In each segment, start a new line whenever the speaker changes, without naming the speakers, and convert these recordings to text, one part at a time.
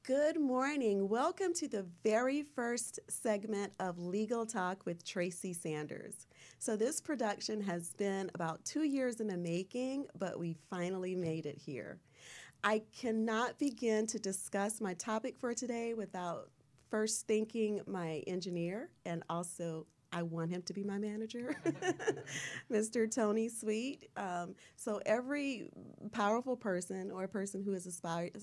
Good morning. Welcome to the very first segment of Legal Talk with Tracy Sanders. So, this production has been about 2 years in the making, but we finally made it here. I cannot begin to discuss my topic for today without first thanking my engineer, and also I want him to be my manager, Mr. Tony Sweet. So every powerful person or a person who is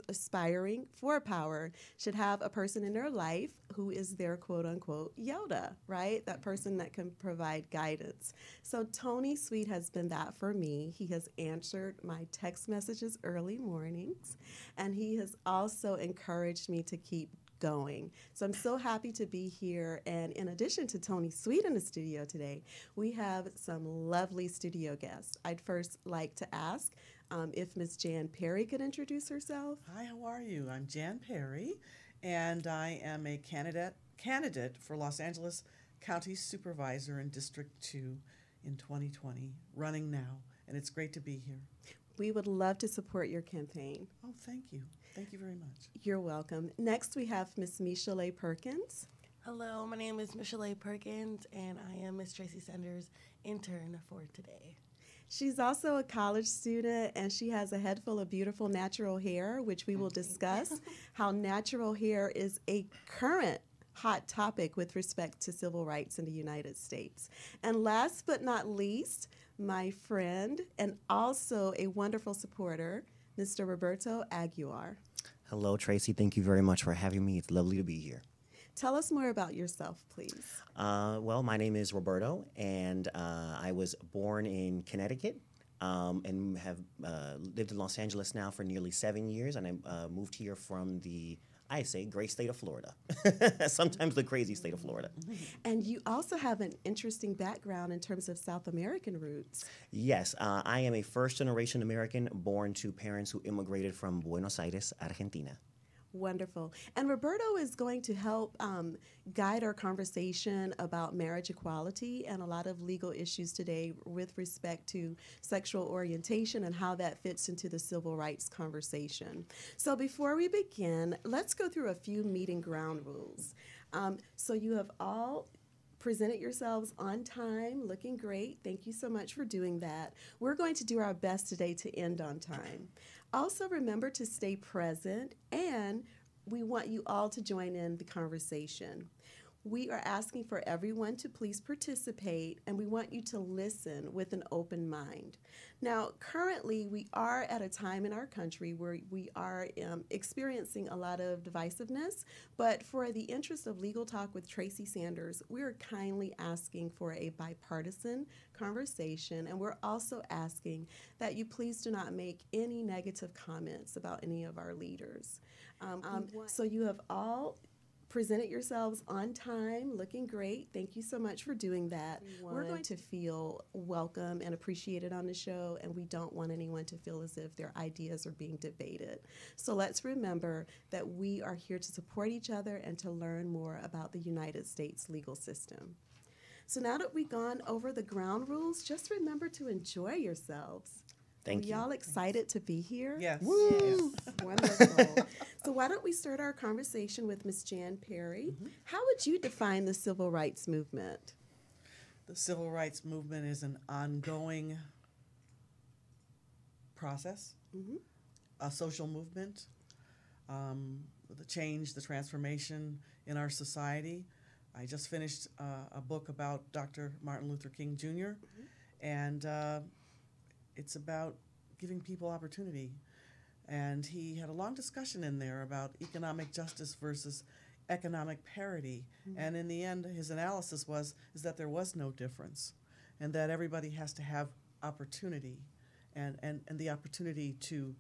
aspiring for power should have a person in their life who is their quote unquote Yoda, right? That person that can provide guidance. So Tony Sweet has been that for me. He has answered my text messages early mornings, and he has also encouraged me to keep going. So I'm so happy to be here. And in addition to Tony Sweet in the studio today, we have some lovely studio guests. I'd first like to ask if Ms. Jan Perry could introduce herself.
Hi, how are you? I'm Jan Perry, and I am a candidate for Los Angeles County Supervisor in District 2 in 2020, running now, and it's great to be here.
We would love to support your campaign.
Oh, thank you. Thank you very much.
You're welcome. Next, we have Ms. Michelle Perkins.
Hello, my name is Michelle Perkins, and I am Miss Tracy Sanders' intern for today.
She's also a college student, and she has a head full of beautiful natural hair, which we will discuss how natural hair is a current hot topic with respect to civil rights in the United States. And last but not least, my friend and also a wonderful supporter, Mr. Roberto Aguiar.
Hello, Tracy. Thank you very much for having me. It's lovely to be here.
Tell us more about yourself, please.
Well, my name is Roberto, and I was born in Connecticut and have lived in Los Angeles now for nearly 7 years, and I moved here from the great state of Florida, sometimes the crazy state of Florida.
And you also have an interesting background in terms of South American roots.
Yes, I am a first-generation American born to parents who immigrated from Buenos Aires, Argentina.
Wonderful. And Roberto is going to help guide our conversation about marriage equality and a lot of legal issues today with respect to sexual orientation and how that fits into the civil rights conversation. So before we begin, let's go through a few meeting ground rules. So you have all presented yourselves on time, looking great. Thank you so much for doing that. We're going to do our best today to end on time. Also, remember to stay present, and we want you all to join in the conversation. We are asking for everyone to please participate, and we want you to listen with an open mind. Now, currently, we are at a time in our country where we are experiencing a lot of divisiveness, but for the interest of Legal Talk with Tracy Sanders, we are kindly asking for a bipartisan conversation, and we're also asking that you please do not make any negative comments about any of our leaders. So you have all presented yourselves on time, looking great. Thank you so much for doing that. We're going to feel welcome and appreciated on the show, and we don't want anyone to feel as if their ideas are being debated. So let's remember that we are here to support each other and to learn more about the United States legal system. So now that we've gone over the ground rules, just remember to enjoy yourselves.
Thank you.
Are y'all excited to be here?
Yes.
Woo! Yes. Wonderful. So why don't we start our conversation with Ms. Jan Perry? How would you define the civil rights movement?
The civil rights movement is an ongoing process, a social movement, the change, the transformation in our society. I just finished a book about Dr. Martin Luther King Jr., and it's about giving people opportunity. And he had a long discussion in there about economic justice versus economic parity. And in the end, his analysis is that there was no difference, and that everybody has to have opportunity and the opportunity to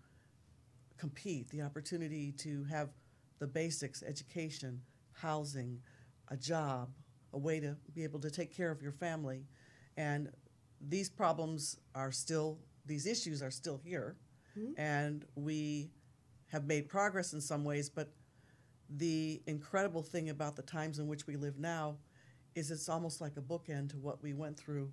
compete, the opportunity to have the basics, education, housing, a job, a way to be able to take care of your family. And these problems are still, these issues are still here, and we have made progress in some ways, but the incredible thing about the times in which we live now is it's almost like a bookend to what we went through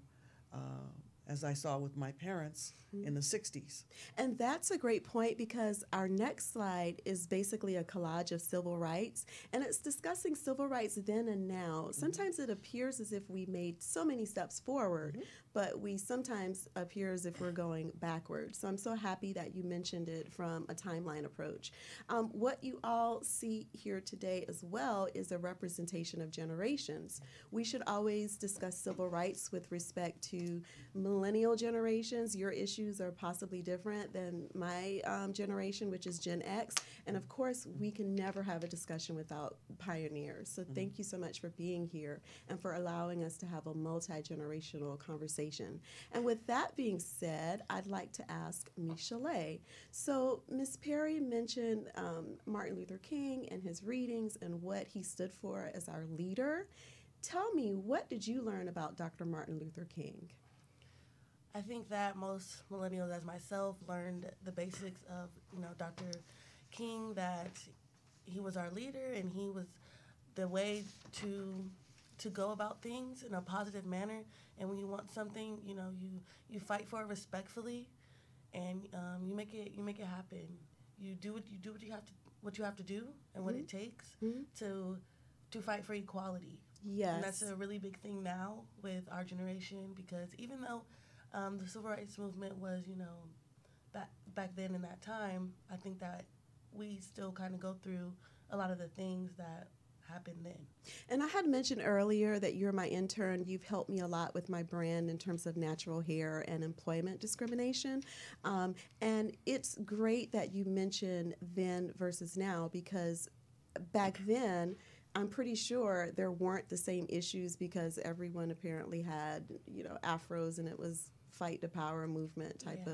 as I saw with my parents in the 60s.
And that's a great point because our next slide is basically a collage of civil rights, and it's discussing civil rights then and now. Sometimes it appears as if we made so many steps forward, but we sometimes appear as if we're going backwards. So I'm so happy that you mentioned it from a timeline approach. What you all see here today as well is a representation of generations. We should always discuss civil rights with respect to millennial generations. Your issues are possibly different than my generation, which is Gen X. And of course, we can never have a discussion without pioneers. So thank you so much for being here and for allowing us to have a multi-generational conversation. And with that being said, I'd like to ask Michelet. So Ms. Perry mentioned Martin Luther King and his readings and what he stood for as our leader. Tell me, what did you learn about Dr. Martin Luther King?
I think that most millennials, as myself, learned the basics of, Dr. King, that he was our leader and he was the way to go about things in a positive manner. And when you want something, you fight for it respectfully, and you make it happen. You do what you have to do and what it takes to fight for equality.
Yes.
And that's a really big thing now with our generation, because even though the civil rights movement was, back then in that time, I think that we still kind of go through a lot of the things that happened then.
And I had mentioned earlier that you're my intern. You've helped me a lot with my brand in terms of natural hair and employment discrimination. And it's great that you mentioned then versus now, because back then, I'm pretty sure there weren't the same issues because everyone apparently had, afros, and it was fight to power movement type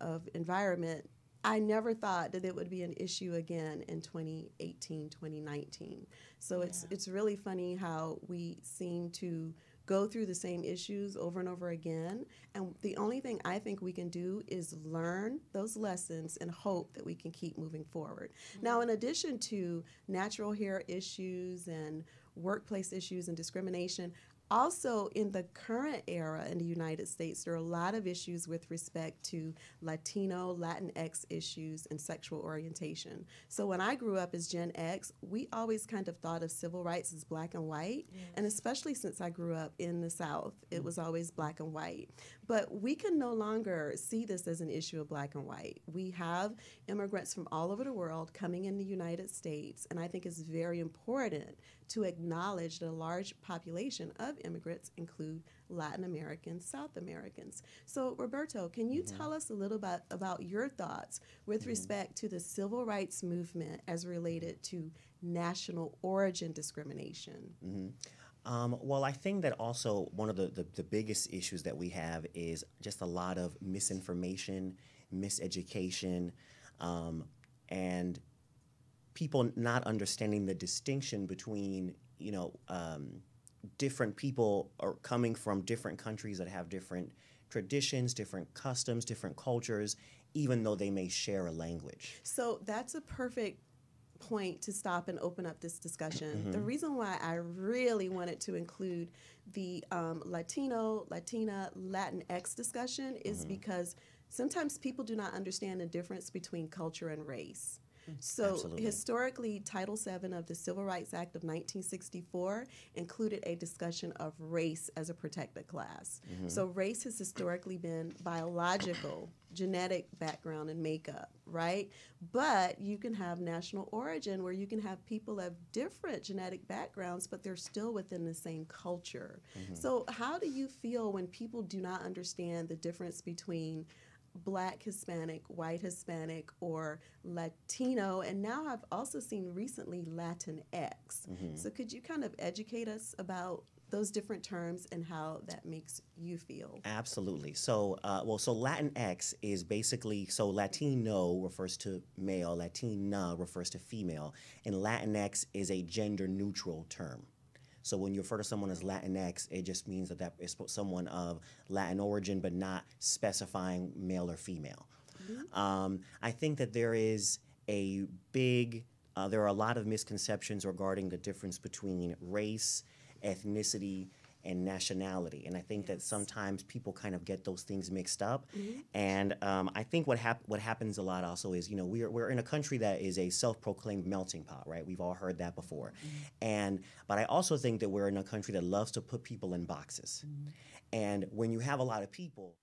of environment. I never thought that it would be an issue again in 2018, 2019. So it's really funny how we seem to go through the same issues over and over again. And the only thing I think we can do is learn those lessons and hope that we can keep moving forward. Now, in addition to natural hair issues and workplace issues and discrimination, also, in the current era in the United States, there are a lot of issues with respect to Latino, Latinx issues, and sexual orientation. So when I grew up as Gen X, we always kind of thought of civil rights as black and white, and especially since I grew up in the South, it was always black and white. But we can no longer see this as an issue of black and white. We have immigrants from all over the world coming in the United States, and I think it's very important to acknowledge that a large population of immigrants include Latin Americans, South Americans. So, Roberto, can you tell us a little bit about your thoughts with respect to the civil rights movement as related to national origin discrimination?
Well, I think that also one of the biggest issues that we have is just a lot of misinformation, miseducation, and people not understanding the distinction between, different people are coming from different countries that have different traditions, different customs, different cultures, even though they may share a language.
So that's a perfect point to stop and open up this discussion. The reason why I really wanted to include the Latino, Latina, Latinx discussion is because sometimes people do not understand the difference between culture and race. So
Absolutely.
Historically, Title VII of the Civil Rights Act of 1964 included a discussion of race as a protected class. So race has historically been biological, genetic background and makeup, right? But you can have national origin where you can have people of different genetic backgrounds, but they're still within the same culture. So how do you feel when people do not understand the difference between Black Hispanic, white Hispanic, or Latino, and now I've also seen recently Latinx. So could you kind of educate us about those different terms and how that makes you feel?
Absolutely. So, so Latinx is basically, so Latino refers to male, Latina refers to female, and Latinx is a gender-neutral term. So when you refer to someone as Latinx, it just means that is someone of Latin origin, but not specifying male or female. I think that there is a there are a lot of misconceptions regarding the difference between race, ethnicity, and nationality. And I think that sometimes people kind of get those things mixed up.
Mm-hmm.
And I think what happens a lot also is, you know, we're in a country that is a self-proclaimed melting pot, right? We've all heard that before. But I also think that we're in a country that loves to put people in boxes. And when you have a lot of people